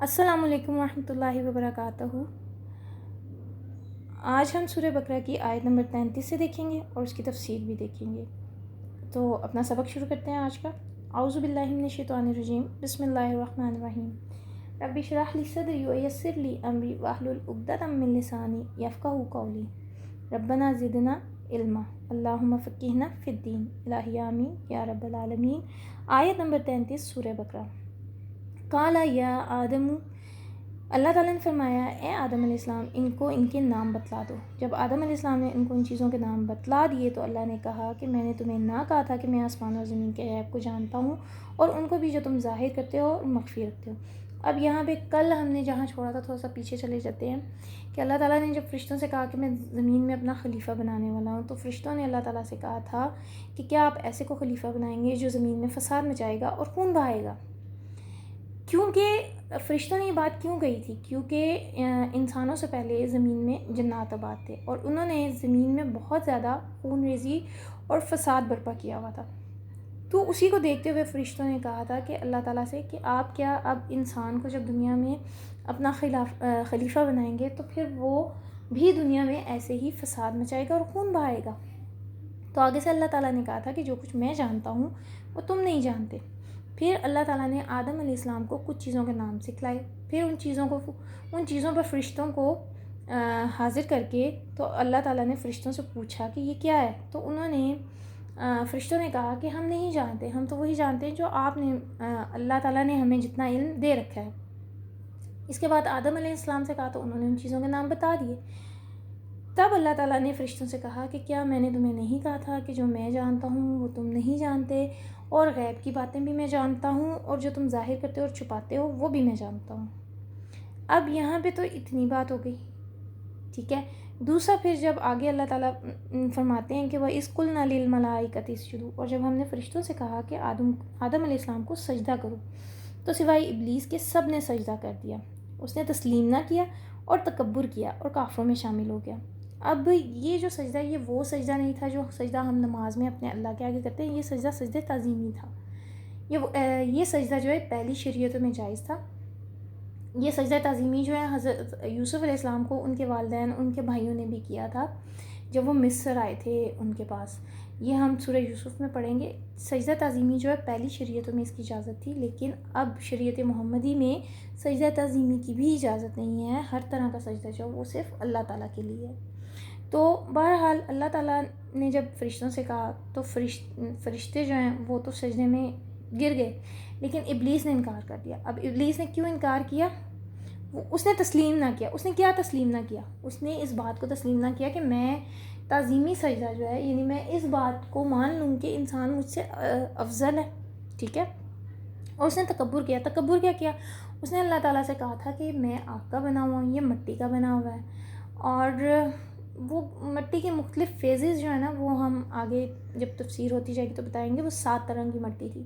السلام علیکم ورحمۃ اللہ وبرکاتہ۔ آج ہم سورہ بقرہ کی آیت نمبر 33 سے دیکھیں گے اور اس کی تفسیر بھی دیکھیں گے۔ تو اپنا سبق شروع کرتے ہیں آج کا۔ اعوذ باللہ من الشیطان الرجیم، بسم اللہ الرحمن الرحیم۔ رب اشرح لی صدری ویسر لی امری واحلل عقدۃ من لسانی یفقہوا قولی، ربنا زدنا علما اللہم فقہنا فی الدین، الہی آمین یا رب العالمین۔ آیت نمبر 33 سورہ بقرہ۔ قال یا آدم، اللہ تعالیٰ نے فرمایا اے آدم علیہ السلام ان کو ان کے نام بتلا دو۔ جب آدم علیہ السلام نے ان کو ان چیزوں کے نام بتلا دیے تو اللہ نے کہا کہ میں نے تمہیں نہ کہا تھا کہ میں آسمان اور زمین کے غیب کو جانتا ہوں اور ان کو بھی جو تم ظاہر کرتے ہو اور مخفی رکھتے ہو۔ اب یہاں پہ کل ہم نے جہاں چھوڑا تھا تھوڑا سا پیچھے چلے جاتے ہیں کہ اللہ تعالیٰ نے جب فرشتوں سے کہا کہ میں زمین میں اپنا خلیفہ بنانے والا ہوں، تو فرشتوں نے اللہ تعالیٰ سے کہا تھا کہ کیا آپ ایسے کو خلیفہ بنائیں گے جو زمین میں فساد مچائے گا اور خون بہائے گا۔ کیونکہ فرشتوں نے یہ بات کیوں کہی تھی؟ کیونکہ انسانوں سے پہلے زمین میں جنات آباد تھے اور انہوں نے زمین میں بہت زیادہ خون ریزی اور فساد برپا کیا ہوا تھا۔ تو اسی کو دیکھتے ہوئے فرشتوں نے کہا تھا کہ اللہ تعالیٰ سے کہ آپ کیا اب انسان کو جب دنیا میں اپنا خلیفہ بنائیں گے تو پھر وہ بھی دنیا میں ایسے ہی فساد مچائے گا اور خون بہائے گا۔ تو آگے سے اللہ تعالیٰ نے کہا تھا کہ جو کچھ میں جانتا ہوں وہ تم نہیں جانتے۔ پھر اللہ تعالیٰ نے آدم علیہ السلام کو کچھ چیزوں کے نام سکھلائے، پھر ان چیزوں پر فرشتوں کو حاضر کر کے تو اللہ تعالیٰ نے فرشتوں سے پوچھا کہ یہ کیا ہے، تو انہوں نے فرشتوں نے کہا کہ ہم نہیں جانتے، ہم تو وہی جانتے ہیں جو آپ نے اللہ تعالیٰ نے ہمیں جتنا علم دے رکھا ہے۔ اس کے بعد آدم علیہ السلام سے کہا تو انہوں نے ان چیزوں کے نام بتا دیے۔ تب اللہ تعالیٰ نے فرشتوں سے کہا کہ کیا میں نے تمہیں نہیں کہا تھا کہ جو میں جانتا ہوں وہ تم نہیں جانتے، اور غیب کی باتیں بھی میں جانتا ہوں اور جو تم ظاہر کرتے ہو اور چھپاتے ہو وہ بھی میں جانتا ہوں۔ اب یہاں پہ تو اتنی بات ہو گئی، ٹھیک ہے۔ دوسرا پھر جب آگے اللہ تعالیٰ فرماتے ہیں کہ وہ اذ قلنا للملائکۃ اسجدوا، اور جب ہم نے فرشتوں سے کہا کہ آدم علیہ السلام کو سجدہ کرو تو سوائے ابلیس کے سب نے سجدہ کر دیا۔ اس نے تسلیم نہ کیا اور تکبر کیا اور کافروں میں شامل ہو گیا۔ اب یہ جو سجدہ یہ وہ سجدہ نہیں تھا جو سجدہ ہم نماز میں اپنے اللہ کے آگے کرتے ہیں، یہ سجدہ تعظیمی تھا۔ یہ سجدہ جو ہے پہلی شریعتوں میں جائز تھا۔ یہ سجدہ تعظیمی جو ہے حضرت یوسف علیہ السلام کو ان کے والدین ان کے بھائیوں نے بھی کیا تھا جب وہ مصر آئے تھے ان کے پاس۔ یہ ہم سورہ یوسف میں پڑھیں گے۔ سجدہ تعظیمی جو ہے پہلی شریعتوں میں اس کی اجازت تھی، لیکن اب شریعت محمدی میں سجدہ تعظیمی کی بھی اجازت نہیں ہے۔ ہر طرح کا سجدہ جو وہ صرف اللہ تعالیٰ کے لیے ہے۔ تو بہرحال اللہ تعالیٰ نے جب فرشتوں سے کہا تو فرشتے جو ہیں وہ تو سجدے میں گر گئے، لیکن ابلیس نے انکار کر دیا۔ اب ابلیس نے کیوں انکار کیا؟ اس نے تسلیم نہ کیا۔ اس نے کیا تسلیم نہ کیا؟ اس نے اس بات کو تسلیم نہ کیا کہ میں تعظیمی سجدہ جو ہے، یعنی میں اس بات کو مان لوں کہ انسان مجھ سے افضل ہے، ٹھیک ہے۔ اور اس نے تکبر کیا۔ تکبر کیا کیا؟ اس نے اللہ تعالیٰ سے کہا تھا کہ میں آگ کا بنا ہوا ہوں، یہ مٹی کا بنا ہوا ہے، اور وہ مٹی کے مختلف فیزز جو ہے نا وہ ہم آگے جب تفسیر ہوتی جائے گی تو بتائیں گے۔ وہ 7 طرح کی مٹی تھی۔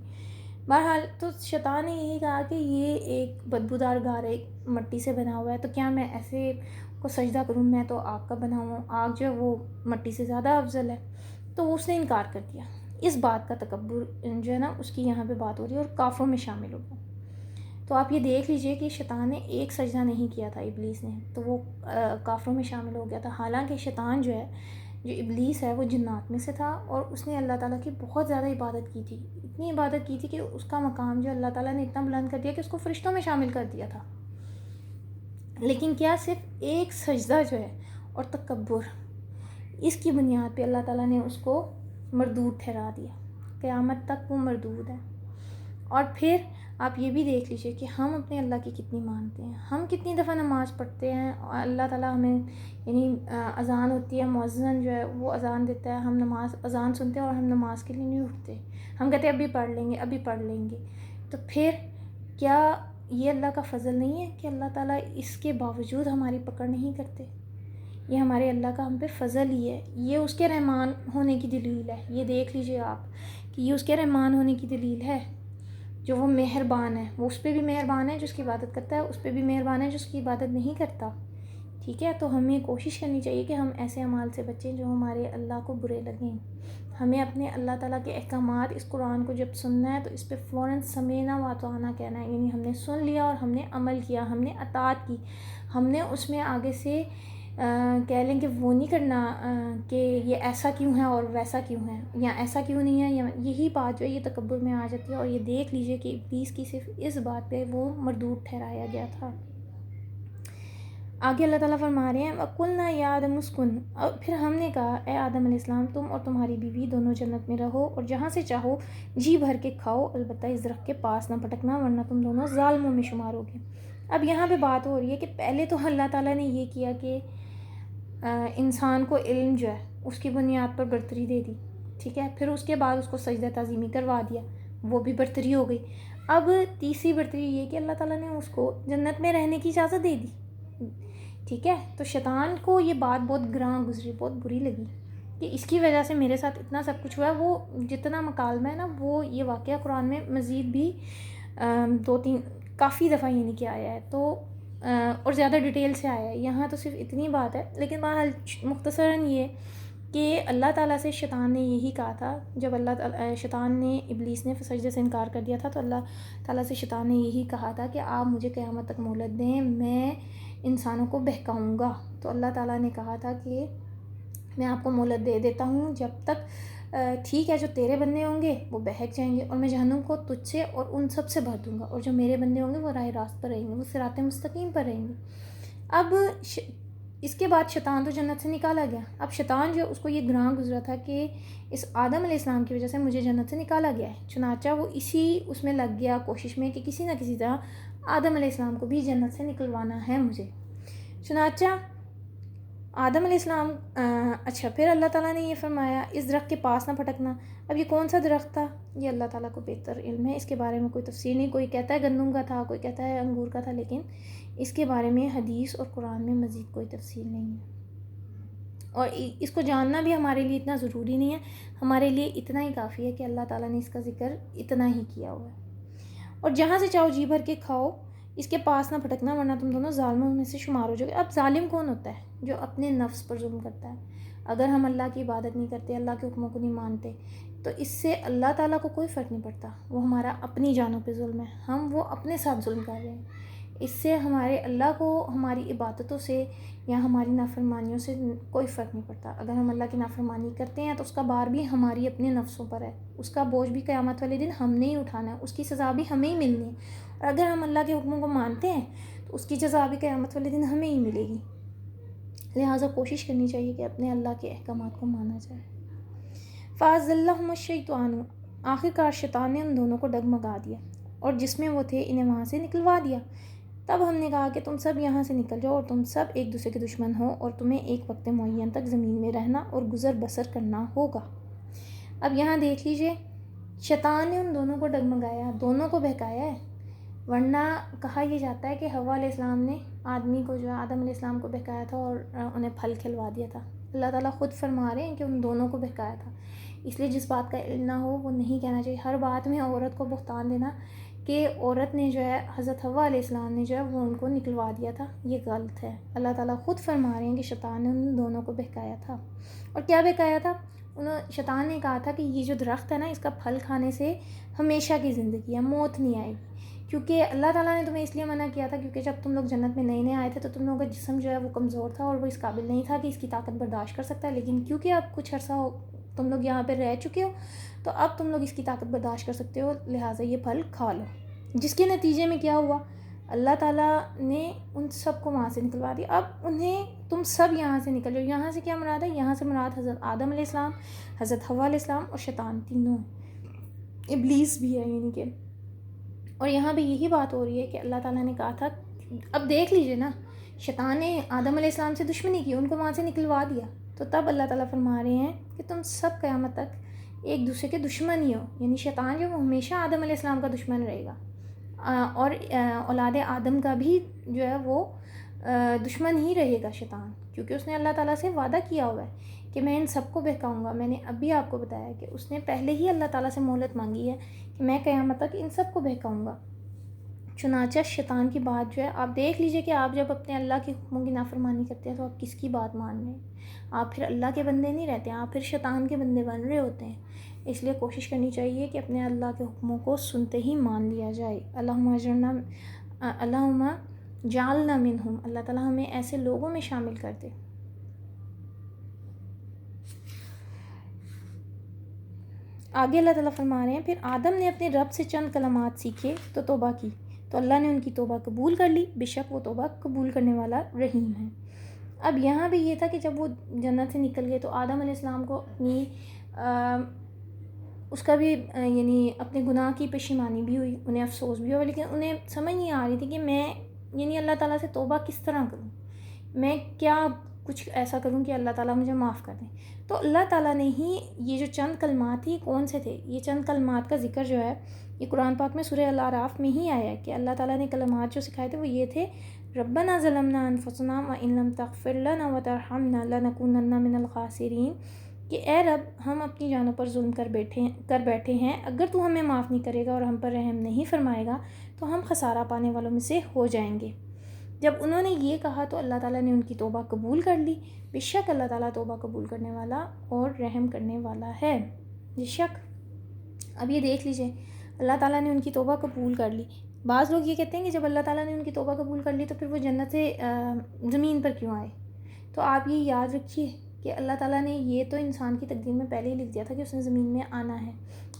بہرحال تو شیطان نے یہی کہا کہ یہ ایک بدبودار غار مٹی سے بنا ہوا ہے، تو کیا میں ایسے کو سجدہ کروں؟ میں تو آگ کا بنا ہوا ہوں، آگ جو ہے وہ مٹی سے زیادہ افضل ہے۔ تو اس نے انکار کر دیا۔ اس بات کا تکبر جو ہے نا اس کی یہاں پہ بات ہو رہی ہے اور کافروں میں شامل ہو گیا۔ تو آپ یہ دیکھ لیجئے کہ شیطان نے ایک سجدہ نہیں کیا تھا ابلیس نے، تو وہ کافروں میں شامل ہو گیا تھا۔ حالانکہ شیطان جو ہے، جو ابلیس ہے، وہ جنات میں سے تھا اور اس نے اللہ تعالیٰ کی بہت زیادہ عبادت کی تھی، اتنی عبادت کی تھی کہ اس کا مقام جو اللہ تعالیٰ نے اتنا بلند کر دیا کہ اس کو فرشتوں میں شامل کر دیا تھا۔ لیکن کیا صرف ایک سجدہ جو ہے اور تکبر، اس کی بنیاد پہ اللہ تعالیٰ نے اس کو مردود ٹھہرا دیا، قیامت تک وہ مردود ہے۔ اور پھر آپ یہ بھی دیکھ لیجئے کہ ہم اپنے اللہ کی کتنی مانتے ہیں، ہم کتنی دفعہ نماز پڑھتے ہیں اور اللہ تعالیٰ ہمیں، یعنی اذان ہوتی ہے، مؤذن جو ہے وہ اذان دیتا ہے، ہم اذان سنتے ہیں اور ہم نماز کے لیے نہیں اٹھتے، ہم کہتے ہیں ابھی پڑھ لیں گے، ابھی پڑھ لیں گے۔ تو پھر کیا یہ اللہ کا فضل نہیں ہے کہ اللہ تعالیٰ اس کے باوجود ہماری پکڑ نہیں کرتے؟ یہ ہمارے اللہ کا ہم پہ فضل ہی ہے، یہ اس کے رحمان ہونے کی دلیل ہے۔ یہ دیکھ لیجئے آپ کہ یہ اس کے رحمان ہونے کی دلیل ہے، جو وہ مہربان ہے، وہ اس پہ بھی مہربان ہے جو اس کی عبادت کرتا ہے، اس پہ بھی مہربان ہے جو اس کی عبادت نہیں کرتا، ٹھیک ہے۔ تو ہمیں کوشش کرنی چاہیے کہ ہم ایسے اعمال سے بچیں جو ہمارے اللہ کو برے لگیں۔ ہمیں اپنے اللہ تعالیٰ کے احکامات اس قرآن کو جب سننا ہے تو اس پہ فوراً سمینا و اطعنا کہنا ہے، یعنی ہم نے سن لیا اور ہم نے عمل کیا، ہم نے اطاعت کی، ہم نے اس میں آگے سے کہہ لیں کہ وہ نہیں کرنا کہ یہ ایسا کیوں ہے اور ویسا کیوں ہے، یا ایسا کیوں نہیں ہے، یا یہی بات جو ہے یہ تکبر میں آ جاتی ہے. اور یہ دیکھ لیجئے کہ ابلیس کی صرف اس بات پہ وہ مردود ٹھہرایا گیا تھا. آگے اللہ تعالیٰ فرما رہے ہیں وَقُلْنَا يَا آدَمُ اسْكُنْ، اور پھر ہم نے کہا اے آدم علیہ السلام تم اور تمہاری بیوی دونوں جنت میں رہو اور جہاں سے چاہو جی بھر کے کھاؤ، البتہ اس درخت کے پاس نہ پھٹکنا ورنہ تم دونوں ظالموں میں شمار ہوگے. اب یہاں پہ بات ہو رہی ہے کہ پہلے تو اللہ تعالیٰ نے یہ کیا کہ انسان کو علم جو ہے اس کی بنیاد پر برتری دے دی، ٹھیک ہے، پھر اس کے بعد اس کو سجدہ تعظیمی کروا دیا، وہ بھی برتری ہو گئی. اب تیسری برتری یہ کہ اللہ تعالیٰ نے اس کو جنت میں رہنے کی اجازت دے دی، ٹھیک ہے. تو شیطان کو یہ بات بہت گراں گزری، بہت بری لگی کہ اس کی وجہ سے میرے ساتھ اتنا سب کچھ ہوا ہے. وہ جتنا مکالمہ ہے نا وہ یہ واقعہ قرآن میں مزید بھی 2-3 کافی دفعہ یہ نہیں کیا آیا ہے، تو اور زیادہ ڈیٹیل سے آیا ہے. یہاں تو صرف اتنی بات ہے، لیکن بہرحال مختصراً یہ کہ اللہ تعالیٰ سے شیطان نے یہی کہا تھا جب شیطان نے ابلیس نے سجدے سے انکار کر دیا تھا، تو اللہ تعالیٰ سے شیطان نے یہی کہا تھا کہ آپ مجھے قیامت تک مہلت دیں، میں انسانوں کو بہکاؤں گا. تو اللہ تعالیٰ نے کہا تھا کہ میں آپ کو مہلت دے دیتا ہوں جب تک ٹھیک ہے جو تیرے بندے ہوں گے وہ بہک جائیں گے اور میں جہنم کو تجھ سے اور ان سب سے بھر دوں گا، اور جو میرے بندے ہوں گے وہ راہ راست پر رہیں گے، وہ صراط مستقیم پر رہیں گے. اب اس کے بعد شیطان تو جنت سے نکالا گیا. اب شیطان جو اس کو یہ گراں گزرا تھا کہ اس آدم علیہ السلام کی وجہ سے مجھے جنت سے نکالا گیا ہے، چنانچہ وہ اسی اس میں لگ گیا کوشش میں کہ کسی نہ کسی طرح آدم علیہ السلام کو بھی جنت سے نکلوانا ہے مجھے. چنانچہ آدم علیہ السلام اچھا پھر اللہ تعالیٰ نے یہ فرمایا اس درخت کے پاس نہ پھٹکنا. اب یہ کون سا درخت تھا یہ اللہ تعالیٰ کو بہتر علم ہے، اس کے بارے میں کوئی تفسیر نہیں، کوئی کہتا ہے گندم کا تھا، کوئی کہتا ہے انگور کا تھا، لیکن اس کے بارے میں حدیث اور قرآن میں مزید کوئی تفسیر نہیں ہے. اور اس کو جاننا بھی ہمارے لیے اتنا ضروری نہیں ہے، ہمارے لیے اتنا ہی کافی ہے کہ اللہ تعالیٰ نے اس کا ذکر اتنا ہی کیا ہوا ہے. اور جہاں سے چاہو جی بھر کے کھاؤ، اس کے پاس نہ پھٹکنا ورنہ تم دونوں ظالموں میں سے شمار ہو جاؤ گے. اب ظالم کون ہوتا ہے؟ جو اپنے نفس پر ظلم کرتا ہے. اگر ہم اللہ کی عبادت نہیں کرتے، اللہ کے حکموں کو نہیں مانتے، تو اس سے اللہ تعالیٰ کو کوئی فرق نہیں پڑتا، وہ ہمارا اپنی جانوں پہ ظلم ہے، ہم وہ اپنے ساتھ ظلم کر رہے ہیں. اس سے ہمارے اللہ کو ہماری عبادتوں سے یا ہماری نافرمانیوں سے کوئی فرق نہیں پڑتا. اگر ہم اللہ کی نافرمانی کرتے ہیں تو اس کا بار بھی ہماری اپنے نفسوں پر ہے، اس کا بوجھ بھی قیامت والے دن ہم نے ہی اٹھانا ہے، اس کی سزا بھی ہمیں ہی ملنی ہے. اور اگر ہم اللہ کے حکموں کو مانتے ہیں تو اس کی جزا بھی قیامت والے دن ہمیں ہی ملے گی. لہٰذا کوشش کرنی چاہیے کہ اپنے اللہ کے احکامات کو مانا جائے. فَأَزَلَّهُمَا الشَّيْطَانُ، آخر کار شیطان نے ان دونوں کو ڈگمگا دیا اور جس میں وہ تھے انہیں وہاں سے نکلوا دیا. تب ہم نے کہا کہ تم سب یہاں سے نکل جاؤ اور تم سب ایک دوسرے کے دشمن ہو اور تمہیں ایک وقت معین تک زمین میں رہنا اور گزر بسر کرنا ہوگا. اب یہاں دیکھ لیجئے شیطان نے ان دونوں کو ڈگمگایا، دونوں کو بہکایا ہے. ورنہ کہا یہ جاتا ہے کہ حوا علیہ السلام نے آدمی کو جو آدم علیہ السلام کو بہکایا تھا اور انہیں پھل کھلوا دیا تھا. اللہ تعالیٰ خود فرما رہے ہیں کہ ان دونوں کو بہکایا تھا. اس لیے جس بات کا علم نہ ہو وہ نہیں کہنا چاہیے. ہر بات میں عورت کو بہتان دینا کہ عورت نے جو ہے حضرت حوا علیہ السلام نے جو ہے وہ ان کو نکلوا دیا تھا، یہ غلط ہے. اللہ تعالیٰ خود فرما رہے ہیں کہ شیطان نے ان دونوں کو بہکایا تھا. اور کیا بہکایا تھا؟ شیطان نے کہا تھا کہ یہ جو درخت ہے نا اس کا پھل کھانے سے ہمیشہ کی زندگی ہے، موت نہیں آئے گی. کیونکہ اللہ تعالیٰ نے تمہیں اس لیے منع کیا تھا کیونکہ جب تم لوگ جنت میں نئے آئے تھے تو تم لوگوں کا جسم جو ہے وہ کمزور تھا اور وہ اس قابل نہیں تھا کہ اس کی طاقت برداشت کر سکتا ہے. لیکن کیونکہ اب کچھ عرصہ تم لوگ یہاں پہ رہ چکے ہو تو اب تم لوگ اس کی طاقت برداشت کر سکتے ہو، لہٰذا یہ پھل کھا لو. جس کے نتیجے میں کیا ہوا؟ اللہ تعالیٰ نے ان سب کو وہاں سے نکلوا دیا. اب انہیں تم سب یہاں سے نکل جاؤ. یہاں سے کیا مراد ہے؟ یہاں سے مراد حضرت آدم علیہ السلام، حضرت حوا علیہ السلام اور شیطان تینوں ہیں، ابلیس بھی ہے یعنی کہ. اور یہاں پہ یہی بات ہو رہی ہے کہ اللہ تعالیٰ نے کہا تھا، اب دیکھ لیجئے نا، شیطان نے آدم علیہ السلام سے دشمنی کی، ان کو وہاں سے نکلوا دیا. تو تب اللہ تعالیٰ فرما رہے ہیں کہ تم سب قیامت تک ایک دوسرے کے دشمن ہی ہو. یعنی شیطان جو وہ ہمیشہ آدم علیہ السلام کا دشمن رہے گا، اور اولاد آدم کا بھی جو ہے وہ دشمن ہی رہے گا شیطان، کیونکہ اس نے اللہ تعالیٰ سے وعدہ کیا ہوا ہے کہ میں ان سب کو بہکاؤں گا. میں نے اب بھی آپ کو بتایا کہ اس نے پہلے ہی اللہ تعالیٰ سے مہلت مانگی ہے کہ میں قیامت تک ان سب کو بہکاؤں گا. چنانچہ شیطان کی بات جو ہے آپ دیکھ لیجئے کہ آپ جب اپنے اللہ کے حکموں کی نافرمانی کرتے ہیں تو آپ کس کی بات مان رہے ہیں. آپ پھر اللہ کے بندے نہیں رہتے، آپ پھر شیطان کے بندے بن رہے ہوتے ہیں۔ اس لیے کوشش کرنی چاہیے کہ اپنے اللہ کے حکموں کو سنتے ہی مان لیا جائے۔ اللہم جعلنا منہم، اللہ تعالیٰ ہمیں ایسے لوگوں میں شامل کر دے۔ آگے اللہ تعالیٰ فرما رہے ہیں، پھر آدم نے اپنے رب سے چند کلمات سیکھے تو توبہ کی، تو اللہ نے ان کی توبہ قبول کر لی، بے شک وہ توبہ قبول کرنے والا رحیم ہے۔ اب یہاں بھی یہ تھا کہ جب وہ جنت سے نکل گئے تو آدم علیہ السلام کو اپنی اس کا بھی یعنی اپنے گناہ کی پشیمانی بھی ہوئی، انہیں افسوس بھی ہوا، لیکن انہیں سمجھ نہیں آ رہی تھی کہ میں یعنی اللہ تعالیٰ سے توبہ کس طرح کروں، میں کیا کچھ ایسا کروں کہ اللہ تعالیٰ مجھے معاف کر دیں۔ تو اللہ تعالیٰ نے ہی یہ جو چند کلمات تھی کون سے تھے، یہ چند کلمات کا ذکر جو ہے یہ قرآن پاک میں سورہ الاعراف میں ہی آیا ہے کہ اللہ تعالیٰ نے کلمات جو سکھائے تھے وہ یہ تھے، ربنا ظلمنا انفسنا وان لم تغفر لنا وترحمنا لنکونن من الخاسرین، کہ اے رب ہم اپنی جانوں پر ظلم کر بیٹھے ہیں، اگر تو ہمیں معاف نہیں کرے گا اور ہم پر رحم نہیں فرمائے گا تو ہم خسارہ پانے والوں میں سے ہو جائیں گے۔ جب انہوں نے یہ کہا تو اللہ تعالیٰ نے ان کی توبہ قبول کر لی، بے شک اللہ تعالیٰ توبہ قبول کرنے والا اور رحم کرنے والا ہے، بے شک۔ اب یہ دیکھ لیجئے، اللہ تعالیٰ نے ان کی توبہ قبول کر لی۔ بعض لوگ یہ کہتے ہیں کہ جب اللہ تعالیٰ نے ان کی توبہ قبول کر لی تو پھر وہ جنت سے زمین پر کیوں آئے؟ تو آپ یہ یاد رکھیے کہ اللہ تعالیٰ نے یہ تو انسان کی تقدیر میں پہلے ہی لکھ دیا تھا کہ اس نے زمین میں آنا ہے۔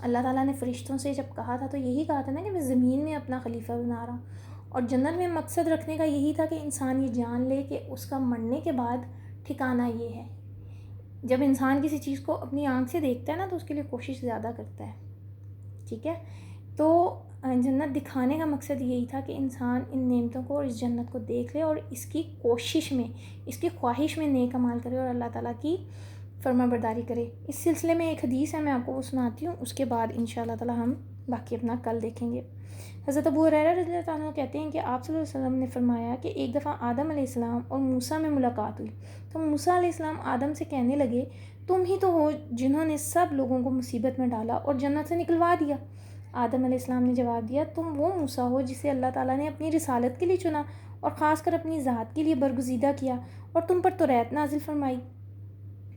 اللہ تعالیٰ نے فرشتوں سے جب کہا تھا تو یہی کہا تھا نا کہ میں زمین میں اپنا خلیفہ بنا رہا ہوں، اور جنت میں مقصد رکھنے کا یہی تھا کہ انسان یہ جان لے کہ اس کا مرنے کے بعد ٹھکانہ یہ ہے۔ جب انسان کسی چیز کو اپنی آنکھ سے دیکھتا ہے نا تو اس کے لیے کوشش زیادہ کرتا ہے، ٹھیک ہے؟ تو جنت دکھانے کا مقصد یہی تھا کہ انسان ان نعمتوں کو اور اس جنت کو دیکھ لے اور اس کی کوشش میں، اس کی خواہش میں نیک اعمال کرے اور اللہ تعالیٰ کی فرما برداری کرے۔ اس سلسلے میں ایک حدیث ہے، میں آپ کو وہ سناتی ہوں، اس کے بعد انشاءاللہ تعالیٰ ہم باقی اپنا کل دیکھیں گے۔ حضرت ابو ہریرہ رضی اللہ تعالیٰ عنہ کہتے ہیں کہ آپ صلی اللہ علیہ وسلم نے فرمایا کہ ایک دفعہ آدم علیہ السلام اور موسیٰ میں ملاقات ہوئی تو موسیٰ علیہ السلام آدم سے کہنے لگے، تم ہی تو ہو جنہوں نے سب لوگوں کو مصیبت میں ڈالا اور جنت سے نکلوا دیا۔ آدم علیہ السلام نے جواب دیا، تم وہ موسیٰ ہو جسے اللہ تعالیٰ نے اپنی رسالت کے لیے چنا اور خاص کر اپنی ذات کے لیے برگزیدہ کیا اور تم پر توریت نازل فرمائی۔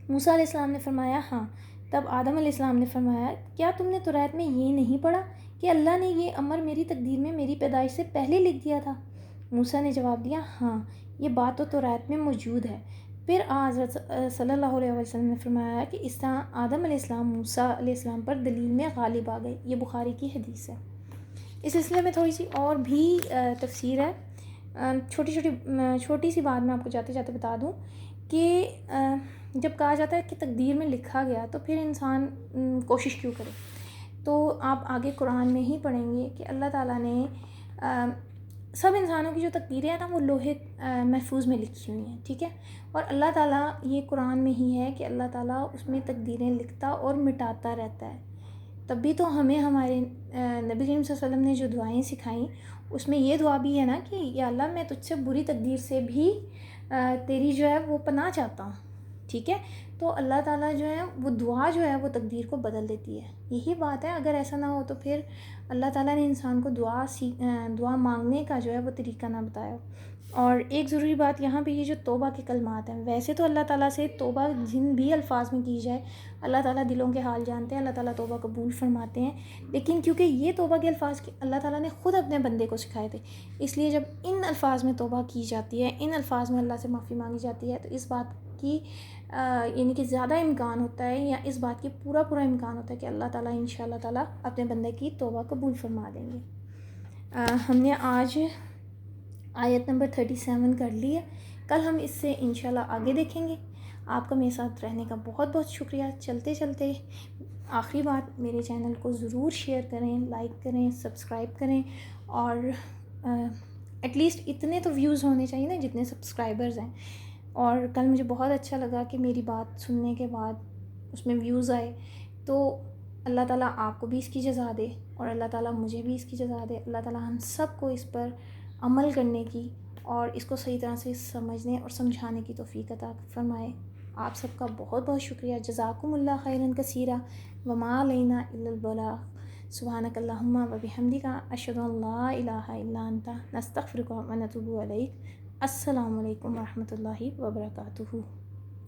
موسیٰ علیہ السلام نے فرمایا، ہاں۔ تب آدم علیہ السلام نے فرمایا، کیا تم نے توریت میں یہ نہیں پڑھا کہ اللہ نے یہ امر میری تقدیر میں میری پیدائش سے پہلے لکھ دیا تھا؟ موسیٰ نے جواب دیا، ہاں، یہ بات تو توریت میں موجود ہے۔ پھر حضرت صلی اللہ علیہ وسلم نے فرمایا کہ اس طرح آدم علیہ السلام موسیٰ علیہ السلام پر دلیل میں غالب آ گئے۔ یہ بخاری کی حدیث ہے۔ اس سلسلے میں تھوڑی سی اور بھی تفسیر ہے، چھوٹی سی بات میں آپ کو جاتے جاتے بتا دوں کہ جب کہا جاتا ہے کہ تقدیر میں لکھا گیا تو پھر انسان کوشش کیوں کرے؟ تو آپ آگے قرآن میں ہی پڑھیں گے کہ اللہ تعالیٰ نے سب انسانوں کی جو تقدیریں ہیں نا وہ لوہے محفوظ میں لکھی ہوئی ہیں، ٹھیک ہے؟ اور اللہ تعالیٰ یہ قرآن میں ہی ہے کہ اللہ تعالیٰ اس میں تقدیریں لکھتا اور مٹاتا رہتا ہے۔ تب بھی تو ہمیں ہمارے نبی کریم صلی اللہ علیہ وسلم نے جو دعائیں سکھائیں اس میں یہ دعا بھی ہے نا کہ یا اللہ میں تجھ سے بری تقدیر سے بھی تیری جو ہے وہ پناہ چاہتا ہوں، ٹھیک ہے؟ تو اللہ تعالیٰ جو ہے وہ دعا جو ہے وہ تقدیر کو بدل دیتی ہے، یہی بات ہے۔ اگر ایسا نہ ہو تو پھر اللہ تعالیٰ نے انسان کو دعا مانگنے کا جو ہے وہ طریقہ نہ بتایا۔ اور ایک ضروری بات یہاں پہ یہ جو توبہ کے کلمات ہیں، ویسے تو اللہ تعالیٰ سے توبہ جن بھی الفاظ میں کی جائے اللہ تعالیٰ دلوں کے حال جانتے ہیں، اللہ تعالیٰ توبہ قبول فرماتے ہیں، لیکن کیونکہ یہ توبہ کے الفاظ اللہ تعالیٰ نے خود اپنے بندے کو سکھائے تھے، اس لیے جب ان الفاظ میں توبہ کی جاتی ہے، ان الفاظ میں اللہ سے معافی مانگی جاتی ہے تو اس بات کی یعنی کہ زیادہ امکان ہوتا ہے، یا اس بات کی پورا امکان ہوتا ہے کہ اللہ تعالیٰ انشاءاللہ تعالیٰ اپنے بندے کی توبہ قبول فرما دیں گے۔ ہم نے آج آیت نمبر 37 کر لی ہے، کل ہم اس سے انشاءاللہ آگے دیکھیں گے۔ آپ کا میرے ساتھ رہنے کا بہت شکریہ۔ چلتے آخری بات، میرے چینل کو ضرور شیئر کریں، لائک کریں، سبسکرائب کریں، اور ایٹ لیسٹ اتنے تو ویوز ہونے چاہیے نا جتنے سبسکرائبرز ہیں۔ اور کل مجھے بہت اچھا لگا کہ میری بات سننے کے بعد اس میں ویوز آئے، تو اللہ تعالیٰ آپ کو بھی اس کی جزا دے اور اللہ تعالیٰ مجھے بھی اس کی جزا دے۔ اللہ تعالیٰ ہم سب کو اس پر عمل کرنے کی اور اس کو صحیح طرح سے سمجھنے اور سمجھانے کی توفیق عطا فرمائے۔ آپ سب کا بہت شکریہ۔ جزاکم اللہ خیرا کثیرا وما علینا الا البلاغ۔ سبحانک اللہم و بحمدک، اشہد ان لا الہ الا انت، نستغفرک و نتوب الیک۔ السلام علیکم ورحمۃ اللہ وبرکاتہ۔